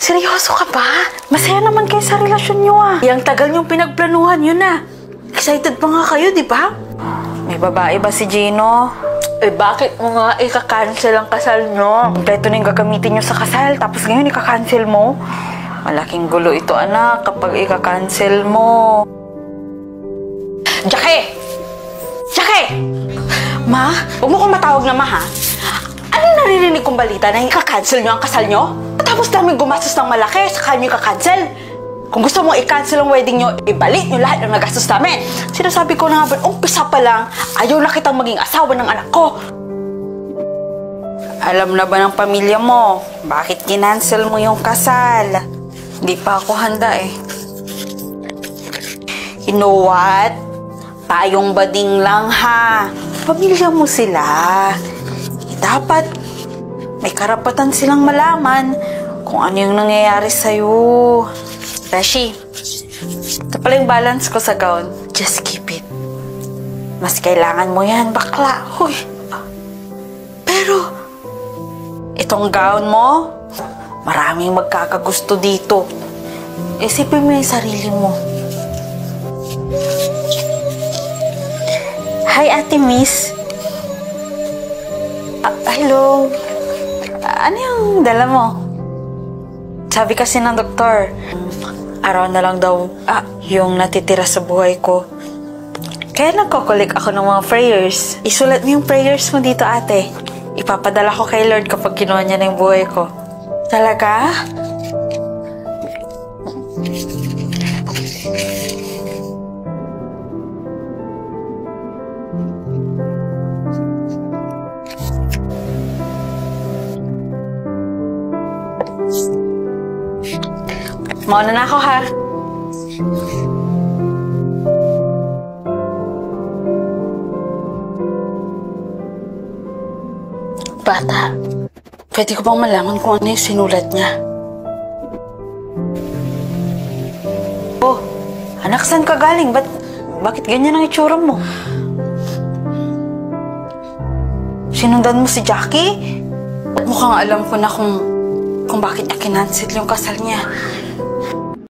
Seryoso ka ba? Masaya naman kayo sa relasyon nyo Yang tagal niyong pinagplanuhan yun Excited pa nga kayo, di ba? May babae ba si Gino? Bakit mo nga ika-cancel ang kasal nyo? Kompleto na yung gagamitin nyo sa kasal, tapos ngayon ika-cancel mo? Malaking gulo ito, anak, kapag ika-cancel mo. Jackie! Jackie! Ma, huwag mo kong matawag na ha? Anong naririnig kong balita na ika-cancel nyo ang kasal nyo? Tapos namin gumastos ng malaki, saka nyo ika-cancel. Kung gusto mong i-cancel ang wedding nyo, ibalik nyo lahat ng nagastos namin. Sinasabi ko na nga ba, umpisa pa lang, ayaw na kitang maging asawa ng anak ko. Alam na ba ng pamilya mo, bakit kinancel mo yung kasal? Hindi pa ako handa You know what? Tayong bading lang Pamilya mo sila. Dapat may karapatan silang malaman kung ano yung nangyayari sa'yo. Beshi, ito pala yung balance ko sa gown. Just keep it. Mas kailangan mo yan, bakla. Huy. Pero, itong gown mo, maraming magkakagusto dito. Isipin mo yung sarili mo. Hi, Ate Miss. Hello. Ano yung dala mo? Sabi kasi ng doktor, araw na lang daw yung natitira sa buhay ko. Kaya nagko-collect ako ng mga prayers. Isulat mo yung prayers mo dito, ate. Ipapadala ko kay Lord kapag kinuha niya na yung buhay ko. Talaga? Mauna na ako, Bata, pwede ko bang malaman kung ano yung sinulat niya? Oh, anak, saan ka galing? Bakit ganyan ang itsura mo? Sinundan mo si Jackie? Mukhang alam ko na kung bakit niya kinancel yung kasal niya.